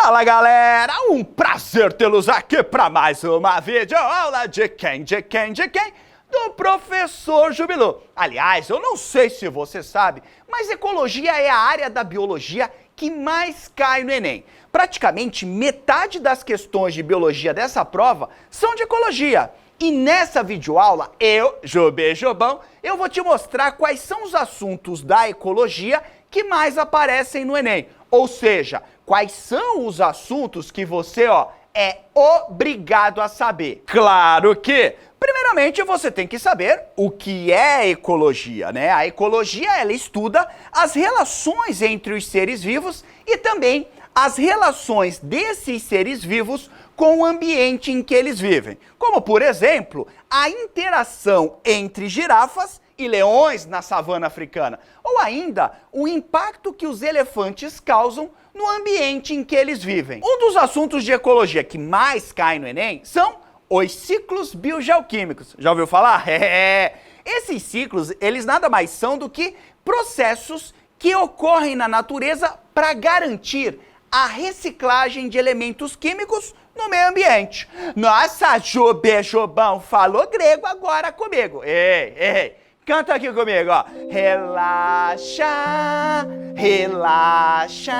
Fala galera, um prazer tê-los aqui para mais uma videoaula de quem? Do professor Jubilu. Aliás, eu não sei se você sabe, mas ecologia é a área da biologia que mais cai no Enem. Praticamente metade das questões de biologia dessa prova são de ecologia. E nessa videoaula, Jobão, eu vou te mostrar quais são os assuntos da ecologia que mais aparecem no Enem. Ou seja, quais são os assuntos que você, é obrigado a saber. Claro que, primeiramente, você tem que saber o que é ecologia, né? A ecologia, ela estuda as relações entre os seres vivos e também as relações desses seres vivos com o ambiente em que eles vivem. Como, por exemplo, a interação entre girafas e leões na savana africana, ou ainda o impacto que os elefantes causam no ambiente em que eles vivem. Um dos assuntos de ecologia que mais cai no Enem são os ciclos biogeoquímicos. Já ouviu falar? Esses ciclos, eles nada mais são do que processos que ocorrem na natureza para garantir a reciclagem de elementos químicos no meio ambiente. Nossa, Jobão, falou grego agora comigo. Ei, canta aqui comigo, ó. Relaxa, relaxa,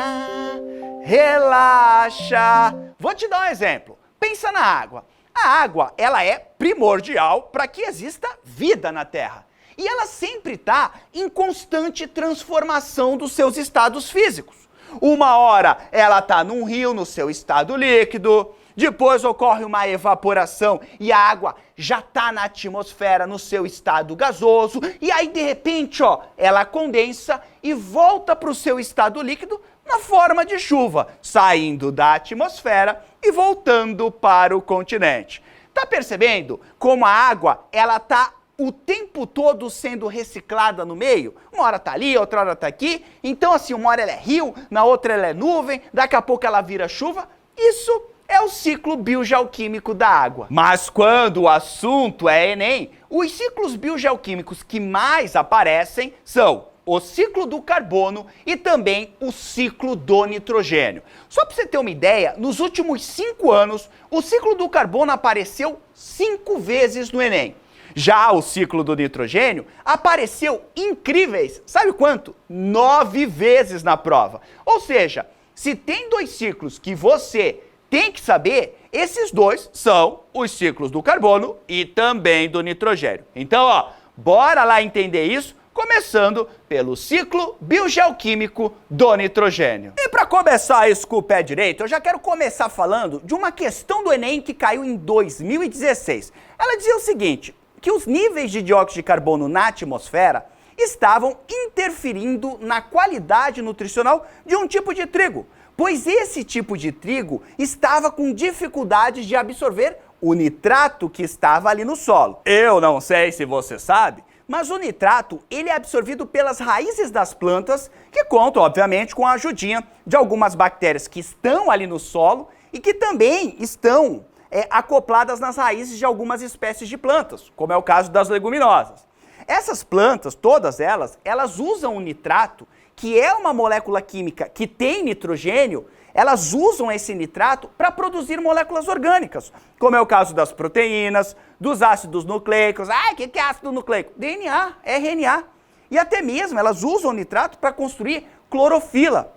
relaxa. Vou te dar um exemplo. Pensa na água. A água, ela é primordial para que exista vida na Terra. E ela sempre está em constante transformação dos seus estados físicos. Uma hora ela está num rio, no seu estado líquido. Depois ocorre uma evaporação e a água já está na atmosfera no seu estado gasoso. E aí, de repente, ela condensa e volta para o seu estado líquido na forma de chuva, saindo da atmosfera e voltando para o continente. Tá percebendo como a água, ela tá o tempo todo sendo reciclada no meio? Uma hora tá ali, outra hora tá aqui. Então, assim, uma hora ela é rio, na outra ela é nuvem, daqui a pouco ela vira chuva. Isso é o ciclo biogeoquímico da água. Mas quando o assunto é Enem, os ciclos biogeoquímicos que mais aparecem são o ciclo do carbono e também o ciclo do nitrogênio. Só para você ter uma ideia, nos últimos 5 anos, o ciclo do carbono apareceu 5 vezes no Enem. Já o ciclo do nitrogênio apareceu incríveis, sabe quanto? 9 vezes na prova. Ou seja, se tem 2 ciclos que você tem que saber, esses 2 são os ciclos do carbono e também do nitrogênio. Então, bora lá entender isso, começando pelo ciclo biogeoquímico do nitrogênio. E para começar isso com o pé direito, eu já quero começar falando de uma questão do Enem que caiu em 2016. Ela dizia o seguinte, que os níveis de dióxido de carbono na atmosfera estavam interferindo na qualidade nutricional de um tipo de trigo, pois esse tipo de trigo estava com dificuldades de absorver o nitrato que estava ali no solo. Eu não sei se você sabe, mas o nitrato, ele é absorvido pelas raízes das plantas, que contam, obviamente, com a ajudinha de algumas bactérias que estão ali no solo e que também estão acopladas nas raízes de algumas espécies de plantas, como é o caso das leguminosas. Essas plantas, todas elas usam o nitrato, que é uma molécula química que tem nitrogênio, elas usam esse nitrato para produzir moléculas orgânicas, como é o caso das proteínas, dos ácidos nucleicos. O que é ácido nucleico? DNA, RNA. E até mesmo elas usam o nitrato para construir clorofila.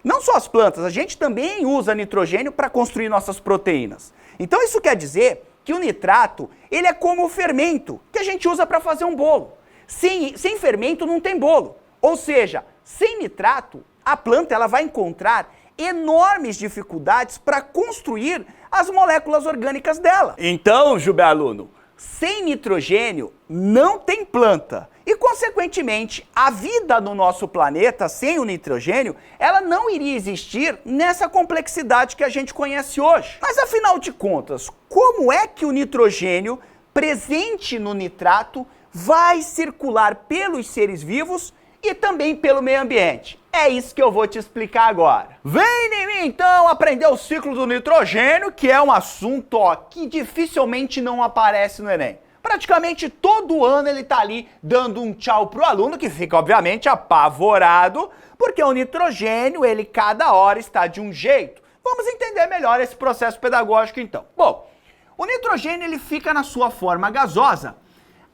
Não só as plantas, a gente também usa nitrogênio para construir nossas proteínas. Então isso quer dizer que o nitrato, ele é como o fermento que a gente usa para fazer um bolo. Sem fermento não tem bolo. Ou seja, sem nitrato, a planta ela vai encontrar enormes dificuldades para construir as moléculas orgânicas dela. Então, Jubialuno, sem nitrogênio não tem planta. E, consequentemente, a vida no nosso planeta, sem o nitrogênio, ela não iria existir nessa complexidade que a gente conhece hoje. Mas, afinal de contas, como é que o nitrogênio presente no nitrato vai circular pelos seres vivos e também pelo meio ambiente? É isso que eu vou te explicar agora. Vem em mim, então, aprender o ciclo do nitrogênio, que é um assunto que dificilmente não aparece no Enem. Praticamente todo ano ele tá ali dando um tchau pro aluno, que fica, obviamente, apavorado, porque o nitrogênio, ele cada hora está de um jeito. Vamos entender melhor esse processo pedagógico então. Bom, o nitrogênio ele fica na sua forma gasosa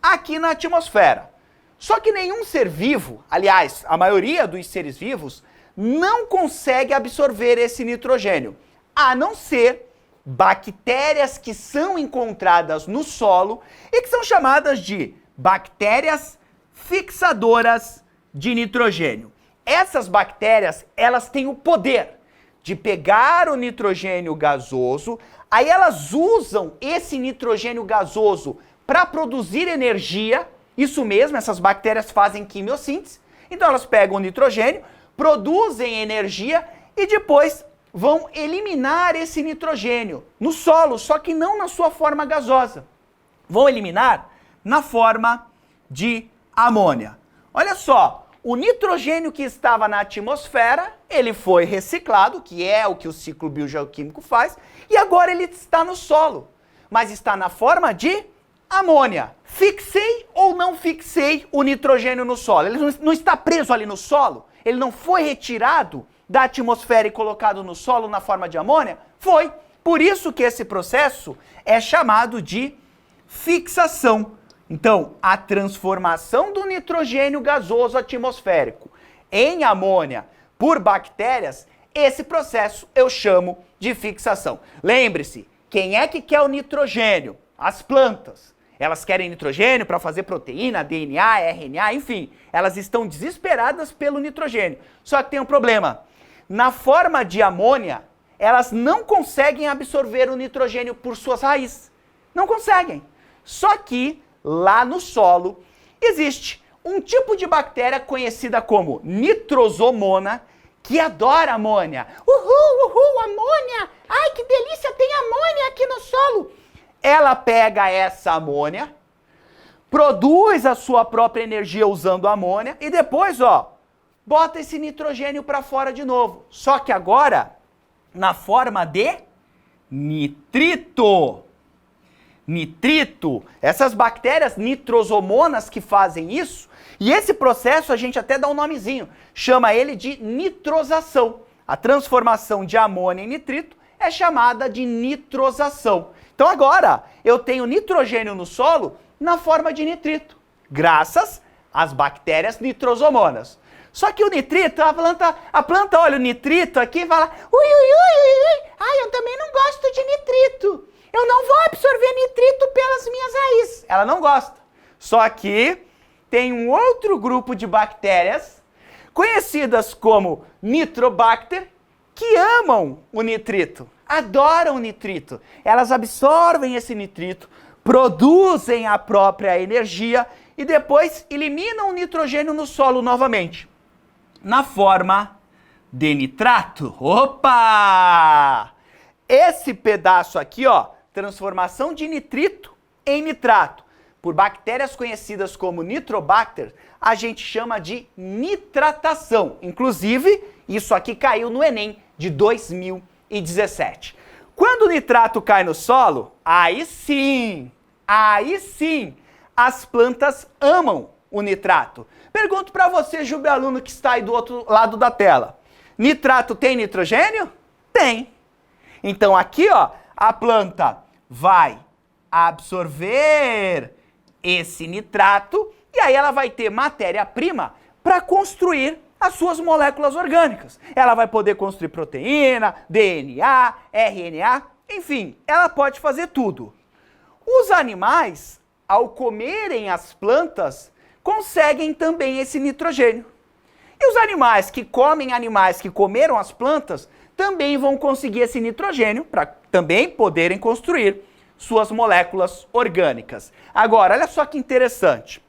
aqui na atmosfera. Só que nenhum ser vivo, aliás, a maioria dos seres vivos, não consegue absorver esse nitrogênio, a não ser bactérias que são encontradas no solo e que são chamadas de bactérias fixadoras de nitrogênio. Essas bactérias, elas têm o poder de pegar o nitrogênio gasoso, aí elas usam esse nitrogênio gasoso para produzir energia. Isso mesmo, essas bactérias fazem quimiossíntese. Então elas pegam o nitrogênio, produzem energia e depois vão eliminar esse nitrogênio no solo, só que não na sua forma gasosa. Vão eliminar na forma de amônia. Olha só, o nitrogênio que estava na atmosfera, ele foi reciclado, que é o que o ciclo biogeoquímico faz, e agora ele está no solo, mas está na forma de amônia. Fixei ou não fixei o nitrogênio no solo? Ele não está preso ali no solo? Ele não foi retirado da atmosfera e colocado no solo na forma de amônia? Foi. Por isso que esse processo é chamado de fixação. Então, a transformação do nitrogênio gasoso atmosférico em amônia por bactérias, esse processo eu chamo de fixação. Lembre-se, quem é que quer o nitrogênio? As plantas. Elas querem nitrogênio para fazer proteína, DNA, RNA, enfim. Elas estão desesperadas pelo nitrogênio. Só que tem um problema. Na forma de amônia, elas não conseguem absorver o nitrogênio por suas raízes. Não conseguem. Só que lá no solo existe um tipo de bactéria conhecida como nitrosomona que adora amônia. Uhul, uhul, amônia! Ai, que delícia, tem amônia aqui no solo! Ela pega essa amônia, produz a sua própria energia usando a amônia e depois, ó, bota esse nitrogênio para fora de novo. Só que agora na forma de nitrito. Nitrito, essas bactérias nitrosomonas que fazem isso, e esse processo a gente até dá um nomezinho, chama ele de nitrosação. A transformação de amônia em nitrito é chamada de nitrosação. Então agora eu tenho nitrogênio no solo na forma de nitrito, graças às bactérias nitrosomonas. Só que o nitrito, a planta olha o nitrito aqui e fala, ai, eu também não gosto de nitrito. Eu não vou absorver nitrito pelas minhas raízes. Ela não gosta. Só que tem um outro grupo de bactérias, conhecidas como Nitrobacter, que amam o nitrito, adoram o nitrito. Elas absorvem esse nitrito, produzem a própria energia e depois eliminam o nitrogênio no solo novamente, na forma de nitrato. Opa! Esse pedaço aqui, ó, transformação de nitrito em nitrato, por bactérias conhecidas como Nitrobacter, a gente chama de nitratação. Inclusive, isso aqui caiu no Enem de 2017. Quando o nitrato cai no solo, aí sim, as plantas amam o nitrato. Pergunto para você, Júlio, aluno que está aí do outro lado da tela. Nitrato tem nitrogênio? Tem. Então aqui, ó, a planta vai absorver esse nitrato e aí ela vai ter matéria-prima para construir as suas moléculas orgânicas. Ela vai poder construir proteína, DNA, RNA, enfim, ela pode fazer tudo. Os animais, ao comerem as plantas, conseguem também esse nitrogênio. E os animais que comem animais que comeram as plantas também vão conseguir esse nitrogênio para também poderem construir suas moléculas orgânicas. Agora, olha só que interessante.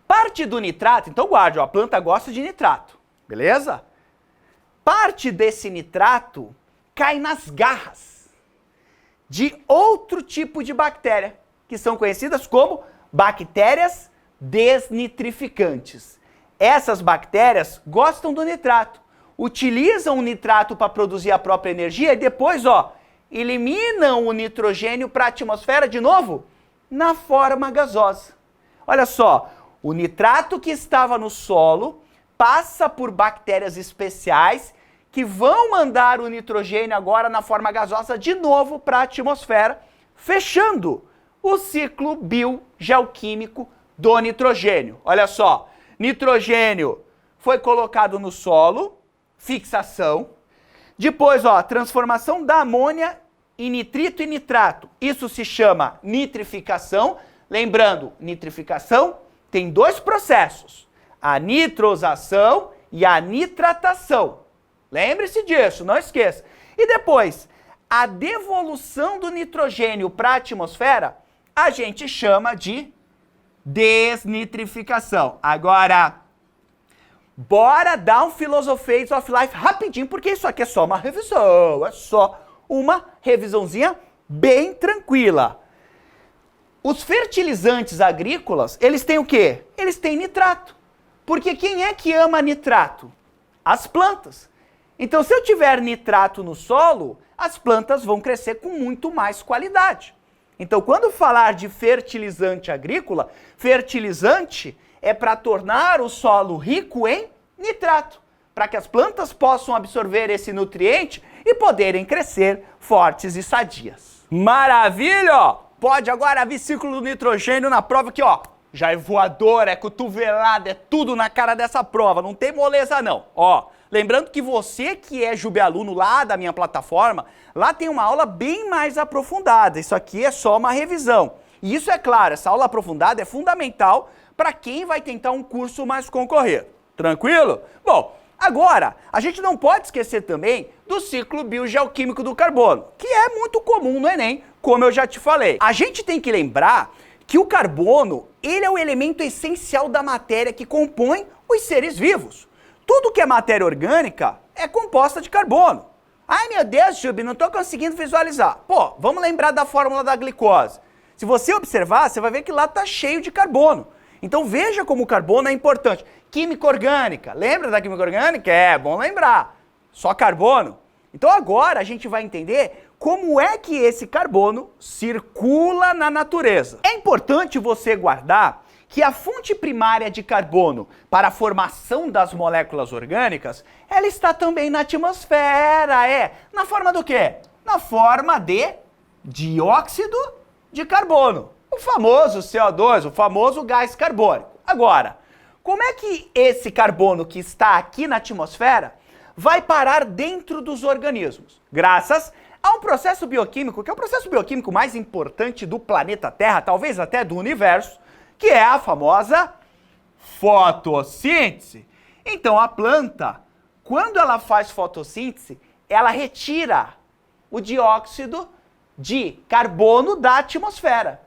Parte do nitrato, então guarde, ó, a planta gosta de nitrato, beleza? Parte desse nitrato cai nas garras de outro tipo de bactéria, que são conhecidas como bactérias desnitrificantes. Essas bactérias gostam do nitrato, utilizam o nitrato para produzir a própria energia e depois, ó, eliminam o nitrogênio para a atmosfera de novo na forma gasosa. Olha só, o nitrato que estava no solo passa por bactérias especiais que vão mandar o nitrogênio agora na forma gasosa de novo para a atmosfera, fechando o ciclo biogeoquímico do nitrogênio. Olha só, nitrogênio foi colocado no solo, fixação. Depois, ó, transformação da amônia em nitrito e nitrato. Isso se chama nitrificação. Lembrando, nitrificação tem dois processos, a nitrosação e a nitratação. Lembre-se disso, não esqueça. E depois, a devolução do nitrogênio para a atmosfera, a gente chama de desnitrificação. Agora, bora dar um Philosophies of Life rapidinho, porque isso aqui é só uma revisão, é só uma revisãozinha bem tranquila. Os fertilizantes agrícolas, eles têm o quê? Eles têm nitrato. Porque quem é que ama nitrato? As plantas. Então, se eu tiver nitrato no solo, as plantas vão crescer com muito mais qualidade. Então, quando falar de fertilizante agrícola, fertilizante é para tornar o solo rico em nitrato, para que as plantas possam absorver esse nutriente e poderem crescer fortes e sadias. Maravilha! Pode agora vir ciclo do nitrogênio na prova que, ó, já é voador, é cotovelada, é tudo na cara dessa prova, não tem moleza não. Ó, lembrando que você que é Jubialuno lá da minha plataforma, lá tem uma aula bem mais aprofundada, isso aqui é só uma revisão. E isso é claro, essa aula aprofundada é fundamental para quem vai tentar um curso mais concorrido. Tranquilo? Bom, agora, a gente não pode esquecer também do ciclo biogeoquímico do carbono, que é muito comum no Enem, como eu já te falei. A gente tem que lembrar que o carbono, ele é o elemento essencial da matéria que compõe os seres vivos. Tudo que é matéria orgânica é composta de carbono. Ai meu Deus, Jubi, não estou conseguindo visualizar. Pô, vamos lembrar da fórmula da glicose. Se você observar, você vai ver que lá está cheio de carbono. Então veja como o carbono é importante. Química orgânica, lembra da química orgânica? É bom lembrar. Só carbono. Então agora a gente vai entender como é que esse carbono circula na natureza. É importante você guardar que a fonte primária de carbono para a formação das moléculas orgânicas, ela está também na atmosfera, na forma do quê? Na forma de dióxido de carbono, o famoso CO2, o famoso gás carbônico. Agora, como é que esse carbono que está aqui na atmosfera vai parar dentro dos organismos? Graças a um processo bioquímico, que é o processo bioquímico mais importante do planeta Terra, talvez até do universo, que é a famosa fotossíntese. Então a planta, quando ela faz fotossíntese, ela retira o dióxido de carbono da atmosfera.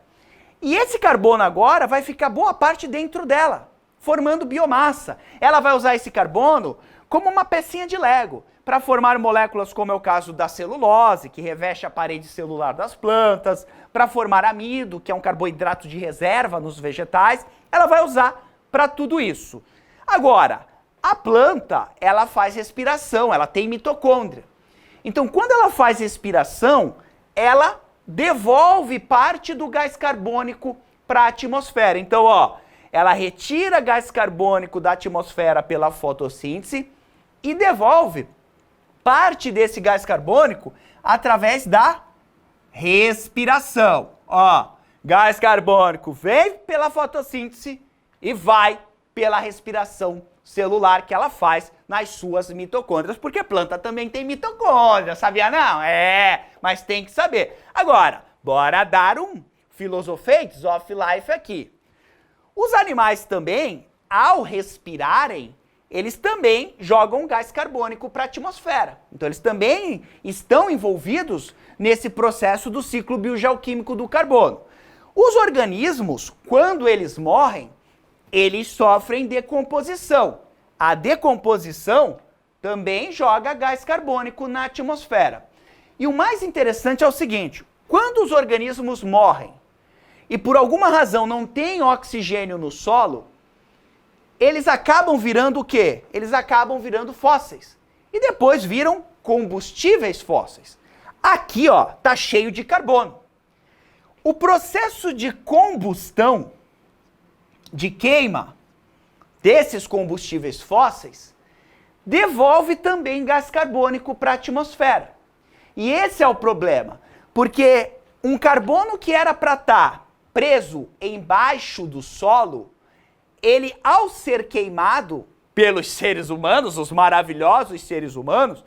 E esse carbono agora vai ficar boa parte dentro dela, formando biomassa. Ela vai usar esse carbono como uma pecinha de Lego, para formar moléculas como é o caso da celulose, que reveste a parede celular das plantas, para formar amido, que é um carboidrato de reserva nos vegetais. Ela vai usar para tudo isso. Agora, a planta, ela faz respiração, ela tem mitocôndria. Então, quando ela faz respiração, ela devolve parte do gás carbônico para a atmosfera. Então, ó, ela retira gás carbônico da atmosfera pela fotossíntese e devolve parte desse gás carbônico através da respiração. Ó, gás carbônico vem pela fotossíntese e vai pela respiração celular que ela faz nas suas mitocôndrias, porque planta também tem mitocôndria, sabia não? Mas tem que saber. Agora, bora dar um Philosophies of Life aqui. Os animais também, ao respirarem, eles também jogam gás carbônico para a atmosfera. Então eles também estão envolvidos nesse processo do ciclo biogeoquímico do carbono. Os organismos, quando eles morrem, eles sofrem decomposição. A decomposição também joga gás carbônico na atmosfera. E o mais interessante é o seguinte, quando os organismos morrem e por alguma razão não tem oxigênio no solo, eles acabam virando o quê? Eles acabam virando fósseis. E depois viram combustíveis fósseis. Aqui, ó, tá cheio de carbono. O processo de combustão, de queima desses combustíveis fósseis, devolve também gás carbônico para a atmosfera. E esse é o problema, porque um carbono que era para estar preso embaixo do solo, ele, ao ser queimado pelos seres humanos, os maravilhosos seres humanos,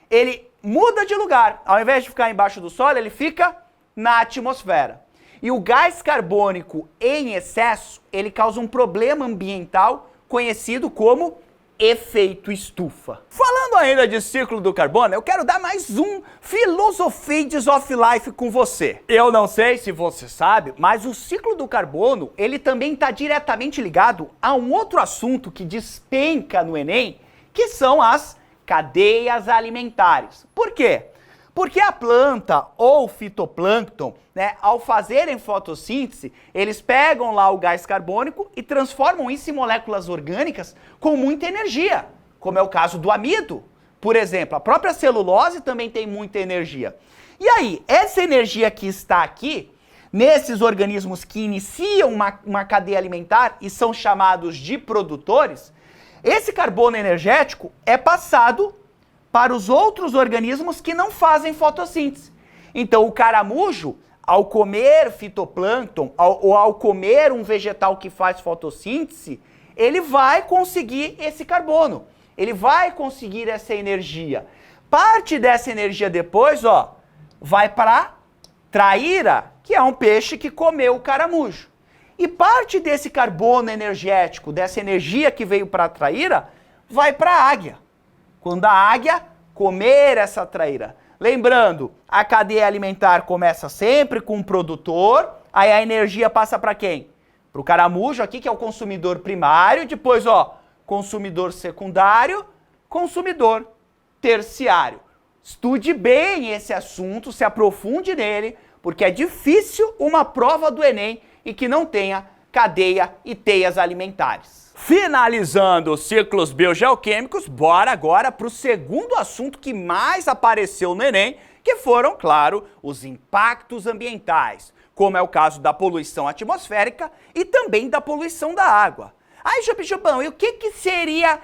ele muda de lugar. Ao invés de ficar embaixo do solo, ele fica na atmosfera. E o gás carbônico em excesso, ele causa um problema ambiental conhecido como efeito estufa. Falando ainda de ciclo do carbono, eu quero dar mais um Philosophies of Life com você. Eu não sei se você sabe, mas o ciclo do carbono, ele também está diretamente ligado a um outro assunto que despenca no Enem, que são as cadeias alimentares. Por quê? Porque a planta ou fitoplâncton, ao fazerem fotossíntese, eles pegam lá o gás carbônico e transformam isso em moléculas orgânicas com muita energia, como é o caso do amido. Por exemplo, a própria celulose também tem muita energia. E aí, essa energia que está aqui, nesses organismos que iniciam uma cadeia alimentar e são chamados de produtores, esse carbono energético é passado para os outros organismos que não fazem fotossíntese. Então, o caramujo, ao comer fitoplâncton, ou ao comer um vegetal que faz fotossíntese, ele vai conseguir esse carbono, ele vai conseguir essa energia. Parte dessa energia depois, vai para a traíra, que é um peixe que comeu o caramujo. E parte desse carbono energético, dessa energia que veio para a traíra, vai para a águia. Quando a águia comer essa traíra. Lembrando, a cadeia alimentar começa sempre com o produtor, aí a energia passa para quem? Para o caramujo aqui, que é o consumidor primário, depois, consumidor secundário, consumidor terciário. Estude bem esse assunto, se aprofunde nele, porque é difícil uma prova do Enem e que não tenha cadeia e teias alimentares. Finalizando os ciclos biogeoquímicos, bora agora para o segundo assunto que mais apareceu no Enem, que foram, claro, os impactos ambientais, como é o caso da poluição atmosférica e também da poluição da água. Aí, Chupão, e o que seria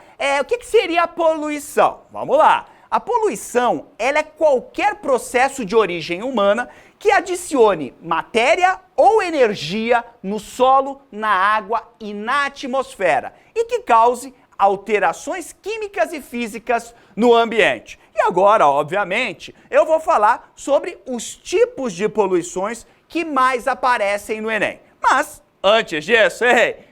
a poluição? Vamos lá. A poluição, ela é qualquer processo de origem humana que adicione matéria ou energia no solo, na água e na atmosfera e que cause alterações químicas e físicas no ambiente. E agora, obviamente, eu vou falar sobre os tipos de poluições que mais aparecem no Enem. Mas, antes disso,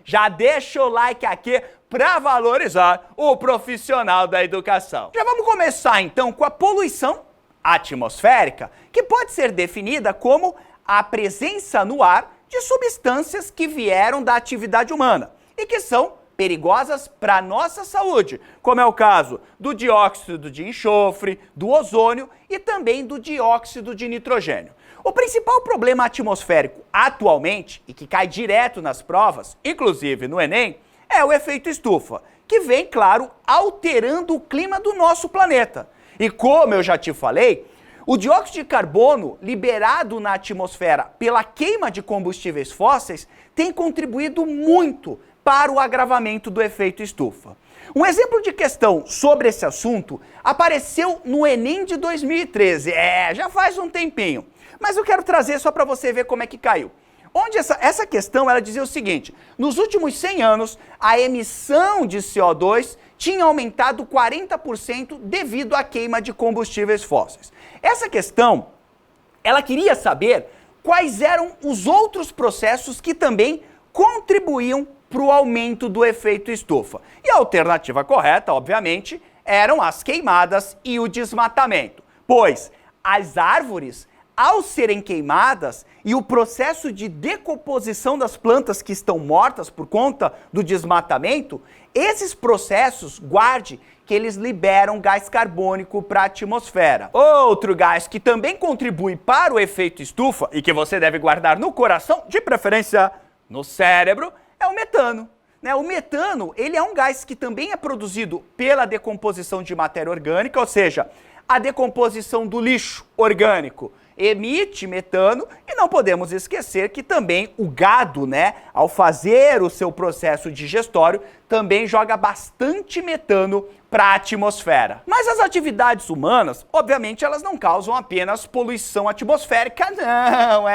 já deixa o like aqui para valorizar o profissional da educação. Já vamos começar então com a poluição atmosférica, que pode ser definida como a presença no ar de substâncias que vieram da atividade humana e que são perigosas para a nossa saúde, como é o caso do dióxido de enxofre, do ozônio e também do dióxido de nitrogênio. O principal problema atmosférico atualmente, e que cai direto nas provas, inclusive no Enem, é o efeito estufa, que vem, claro, alterando o clima do nosso planeta. E como eu já te falei, o dióxido de carbono liberado na atmosfera pela queima de combustíveis fósseis tem contribuído muito para o agravamento do efeito estufa. Um exemplo de questão sobre esse assunto apareceu no Enem de 2013, já faz um tempinho, mas eu quero trazer só para você ver como é que caiu. Onde essa questão, ela dizia o seguinte: nos últimos 100 anos, a emissão de CO2 tinha aumentado 40% devido à queima de combustíveis fósseis. Essa questão, ela queria saber quais eram os outros processos que também contribuíam para o aumento do efeito estufa. E a alternativa correta, obviamente, eram as queimadas e o desmatamento, pois as árvores, ao serem queimadas e o processo de decomposição das plantas que estão mortas por conta do desmatamento, esses processos, guarde, que eles liberam gás carbônico para a atmosfera. Outro gás que também contribui para o efeito estufa e que você deve guardar no coração, de preferência no cérebro, é o metano. O metano, ele é um gás que também é produzido pela decomposição de matéria orgânica, ou seja, a decomposição do lixo orgânico. emite metano, e não podemos esquecer que também o gado, né, ao fazer o seu processo digestório, também joga bastante metano para a atmosfera. Mas as atividades humanas, obviamente, elas não causam apenas poluição atmosférica, não,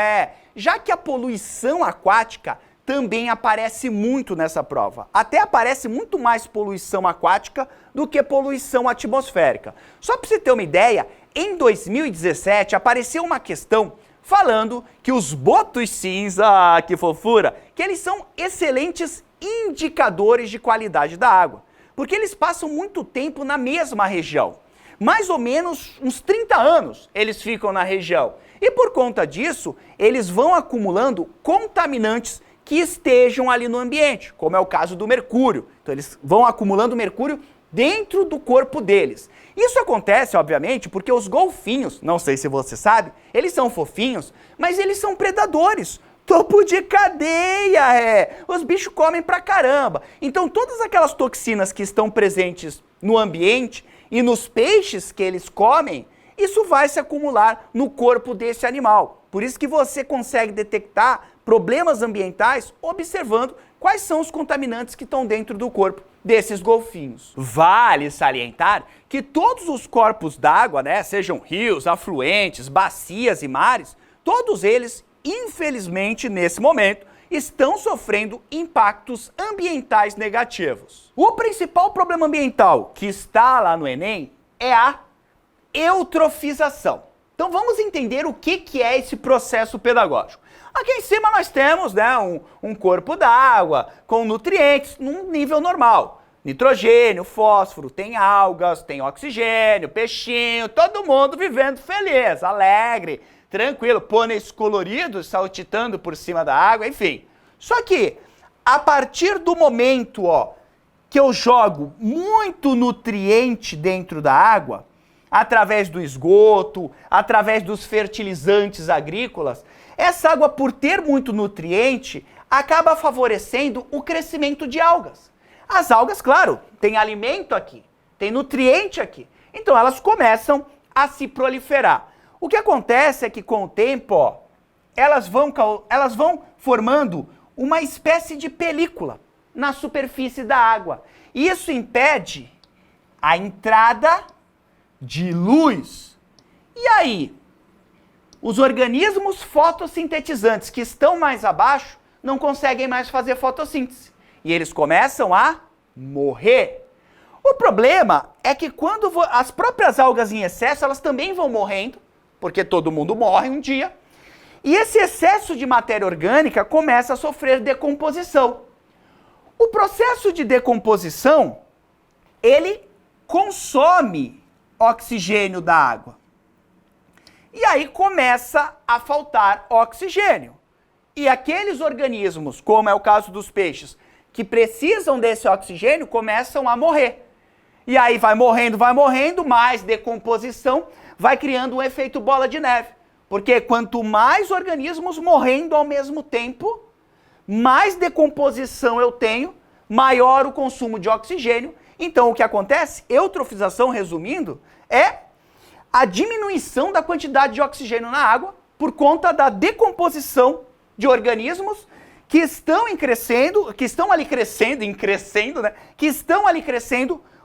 já que a poluição aquática também aparece muito nessa prova. Até aparece muito mais poluição aquática do que poluição atmosférica. Só para você ter uma ideia, em 2017 apareceu uma questão falando que os botos cinza, que fofura, que eles são excelentes indicadores de qualidade da água, porque eles passam muito tempo na mesma região. Mais ou menos uns 30 anos eles ficam na região. E por conta disso, eles vão acumulando contaminantes que estejam ali no ambiente, como é o caso do mercúrio. Então eles vão acumulando mercúrio dentro do corpo deles. Isso acontece, obviamente, porque os golfinhos, não sei se você sabe, eles são fofinhos, mas eles são predadores. Topo de cadeia, Os bichos comem pra caramba. Então todas aquelas toxinas que estão presentes no ambiente e nos peixes que eles comem, isso vai se acumular no corpo desse animal. Por isso que você consegue detectar problemas ambientais observando quais são os contaminantes que estão dentro do corpo desses golfinhos. Vale salientar que todos os corpos d'água, né, sejam rios, afluentes, bacias e mares, todos eles, infelizmente, nesse momento, estão sofrendo impactos ambientais negativos. O principal problema ambiental que está lá no Enem é a eutrofização. Então vamos entender o que é esse processo pedagógico. Aqui em cima nós temos, né, um corpo d'água com nutrientes num nível normal. Nitrogênio, fósforo, tem algas, tem oxigênio, peixinho, todo mundo vivendo feliz, alegre, tranquilo, pôneis coloridos saltitando por cima da água, enfim. Só que, a partir do momento, que eu jogo muito nutriente dentro da água, através do esgoto, através dos fertilizantes agrícolas, essa água, por ter muito nutriente, acaba favorecendo o crescimento de algas. As algas, claro, têm alimento aqui, tem nutriente aqui, então elas começam a se proliferar. O que acontece é que com o tempo, elas vão formando uma espécie de película na superfície da água. E isso impede a entrada de luz. E aí, os organismos fotossintetizantes que estão mais abaixo não conseguem mais fazer fotossíntese. E eles começam a morrer. O problema é que quando as próprias algas em excesso, elas também vão morrendo, porque todo mundo morre um dia, e esse excesso de matéria orgânica começa a sofrer decomposição. O processo de decomposição, ele consome oxigênio da água. E aí começa a faltar oxigênio. E aqueles organismos, como é o caso dos peixes, que precisam desse oxigênio, começam a morrer. E aí vai morrendo, mais decomposição, vai criando um efeito bola de neve. Porque quanto mais organismos morrendo ao mesmo tempo, mais decomposição eu tenho, maior o consumo de oxigênio. Então o que acontece? Eutrofização, resumindo, é a diminuição da quantidade de oxigênio na água por conta da decomposição de organismos que estão ali crescendo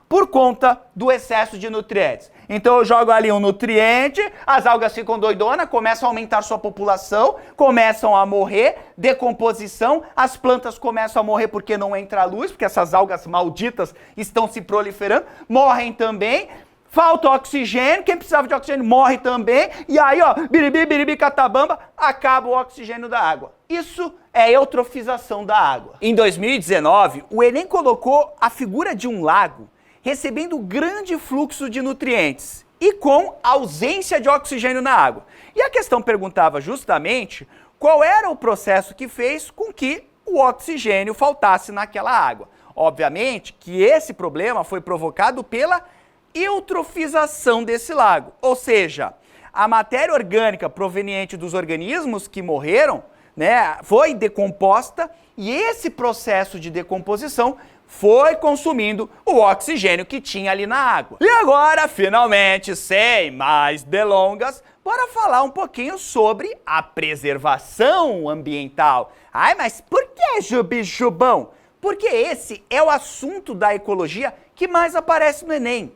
por conta do excesso de nutrientes. Então eu jogo ali um nutriente, as algas ficam doidonas, começam a aumentar sua população, começam a morrer, decomposição, as plantas começam a morrer porque não entra luz, porque essas algas malditas estão se proliferando, morrem também, falta oxigênio, quem precisava de oxigênio morre também, e aí, biribi, biribi, catabamba, acaba o oxigênio da água. Isso é eutrofização da água. Em 2019, o Enem colocou a figura de um lago recebendo grande fluxo de nutrientes e com ausência de oxigênio na água. E a questão perguntava justamente qual era o processo que fez com que o oxigênio faltasse naquela água. Obviamente que esse problema foi provocado pela eutrofização desse lago, ou seja, a matéria orgânica proveniente dos organismos que morreram, né, foi decomposta e esse processo de decomposição foi consumindo o oxigênio que tinha ali na água. E agora, finalmente, sem mais delongas, bora falar um pouquinho sobre a preservação ambiental. Ai, mas por que, Jubão? Porque esse é o assunto da ecologia que mais aparece no Enem.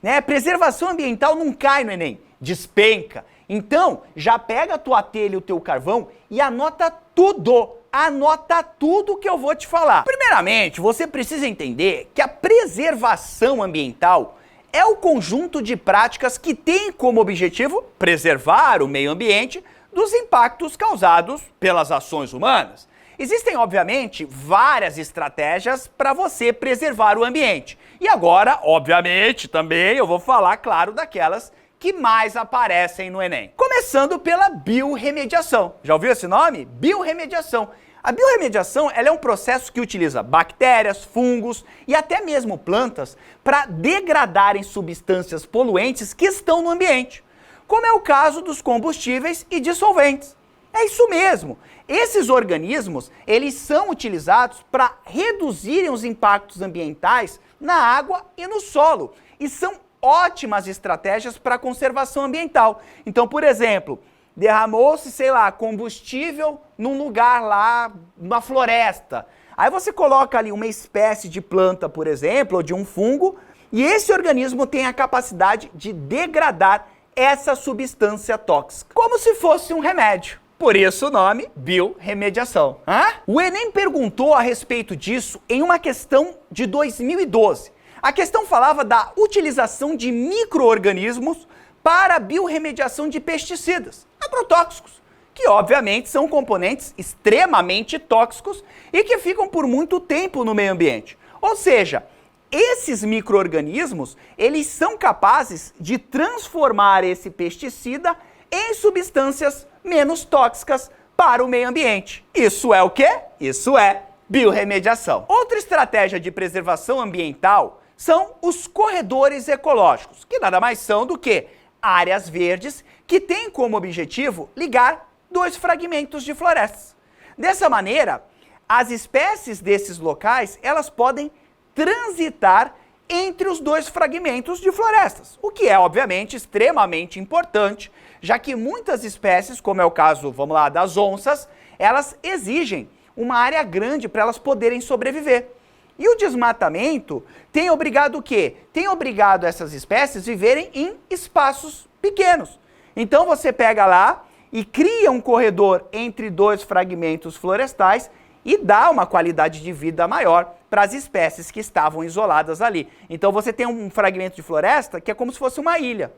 Né? Preservação ambiental não cai no Enem, despenca. Então, já pega a tua telha e o teu carvão e anota tudo. Anota tudo que eu vou te falar. Primeiramente, você precisa entender que a preservação ambiental é o conjunto de práticas que tem como objetivo preservar o meio ambiente dos impactos causados pelas ações humanas. Existem, obviamente, várias estratégias para você preservar o ambiente. E agora, obviamente, também eu vou falar, claro, daquelas que mais aparecem no Enem. Começando pela biorremediação. Já ouviu esse nome? Biorremediação. A biorremediação ela é um processo que utiliza bactérias, fungos e até mesmo plantas para degradarem substâncias poluentes que estão no ambiente, como é o caso dos combustíveis e dissolventes. É isso mesmo. Esses organismos, eles são utilizados para reduzirem os impactos ambientais na água e no solo e são ótimas estratégias para a conservação ambiental. Então, por exemplo, derramou-se, sei lá, combustível num lugar lá, numa floresta. Aí você coloca ali uma espécie de planta, por exemplo, ou de um fungo, e esse organismo tem a capacidade de degradar essa substância tóxica, como se fosse um remédio. Por isso o nome biorremediação. O Enem perguntou a respeito disso em uma questão de 2012. A questão falava da utilização de micro-organismos para a biorremediação de pesticidas, agrotóxicos, que obviamente são componentes extremamente tóxicos e que ficam por muito tempo no meio ambiente. Ou seja, esses micro-organismos, eles são capazes de transformar esse pesticida em substâncias menos tóxicas para o meio ambiente. Isso é o quê? Isso é biorremediação. Outra estratégia de preservação ambiental são os corredores ecológicos, que nada mais são do que áreas verdes que têm como objetivo ligar dois fragmentos de florestas. Dessa maneira, as espécies desses locais, elas podem transitar entre os dois fragmentos de florestas, o que é, obviamente, extremamente importante, já que muitas espécies, como é o caso, vamos lá, das onças, elas exigem uma área grande para elas poderem sobreviver. E o desmatamento tem obrigado o quê? Tem obrigado essas espécies a viverem em espaços pequenos. Então você pega lá e cria um corredor entre dois fragmentos florestais e dá uma qualidade de vida maior para as espécies que estavam isoladas ali. Então você tem um fragmento de floresta que é como se fosse uma ilha.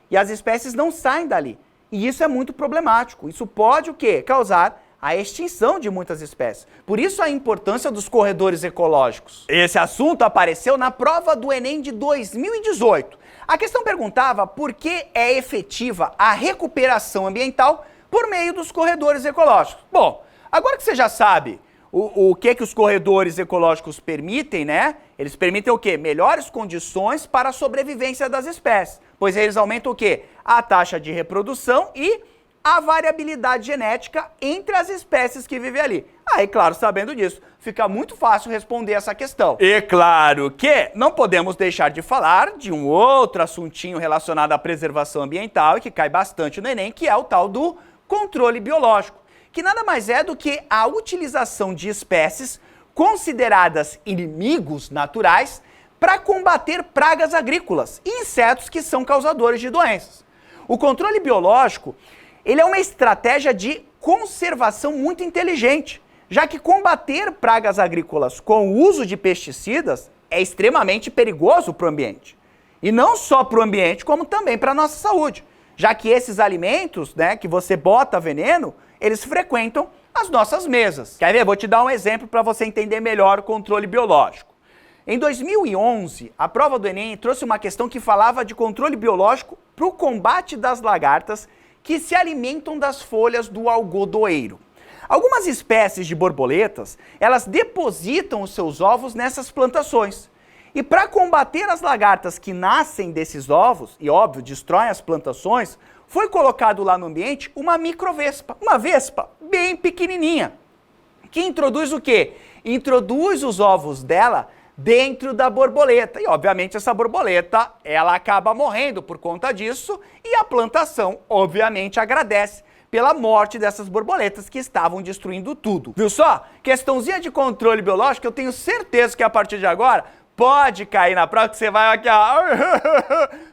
E as espécies não saem dali. E isso é muito problemático. Isso pode o quê? Causar a extinção de muitas espécies. Por isso a importância dos corredores ecológicos. Esse assunto apareceu na prova do Enem de 2018. A questão perguntava por que é efetiva a recuperação ambiental por meio dos corredores ecológicos. Bom, agora que você já sabe o que os corredores ecológicos permitem, né? Eles permitem o quê? Melhores condições para a sobrevivência das espécies, pois eles aumentam o quê? A taxa de reprodução e a variabilidade genética entre as espécies que vivem ali. Aí, claro, sabendo disso, fica muito fácil responder essa questão. E claro que não podemos deixar de falar de um outro assuntinho relacionado à preservação ambiental e que cai bastante no Enem, que é o tal do controle biológico, que nada mais é do que a utilização de espécies consideradas inimigos naturais para combater pragas agrícolas e insetos que são causadores de doenças. O controle biológico, ele é uma estratégia de conservação muito inteligente, já que combater pragas agrícolas com o uso de pesticidas é extremamente perigoso para o ambiente. E não só para o ambiente, como também para a nossa saúde, já que esses alimentos, né, que você bota veneno, eles frequentam as nossas mesas. Quer ver? Vou te dar um exemplo para você entender melhor o controle biológico. Em 2011, a prova do Enem trouxe uma questão que falava de controle biológico para o combate das lagartas que se alimentam das folhas do algodoeiro. Algumas espécies de borboletas, elas depositam os seus ovos nessas plantações. E para combater as lagartas que nascem desses ovos, e óbvio, destroem as plantações, foi colocado lá no ambiente uma microvespa, uma vespa bem pequenininha, que introduz o quê? Introduz os ovos dela dentro da borboleta. E, obviamente, essa borboleta, ela acaba morrendo por conta disso e a plantação, obviamente, agradece pela morte dessas borboletas que estavam destruindo tudo. Viu só? Questãozinha de controle biológico, eu tenho certeza que a partir de agora pode cair na prova que você vai aqui, ó,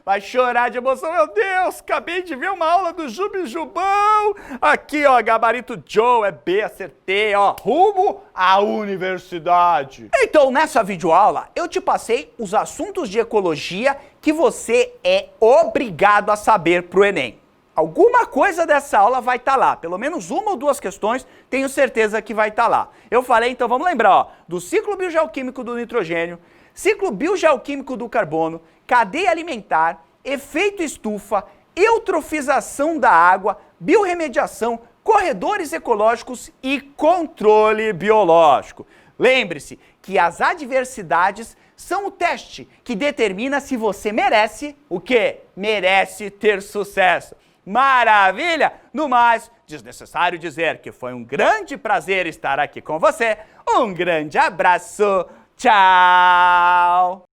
vai chorar de emoção. Meu Deus, acabei de ver uma aula do Jubijubão. Aqui, ó, gabarito Joe, é B, acertei, ó, rumo à universidade. Então, nessa videoaula, eu te passei os assuntos de ecologia que você é obrigado a saber pro Enem. Alguma coisa dessa aula vai estar lá, pelo menos uma ou duas questões, tenho certeza que vai estar lá. Eu falei, então vamos lembrar, ó, do ciclo biogeoquímico do nitrogênio, ciclo biogeoquímico do carbono, cadeia alimentar, efeito estufa, eutrofização da água, biorremediação, corredores ecológicos e controle biológico. Lembre-se que as adversidades são o teste que determina se você merece o quê? Merece ter sucesso. Maravilha! No mais, desnecessário dizer que foi um grande prazer estar aqui com você. Um grande abraço. Tchau!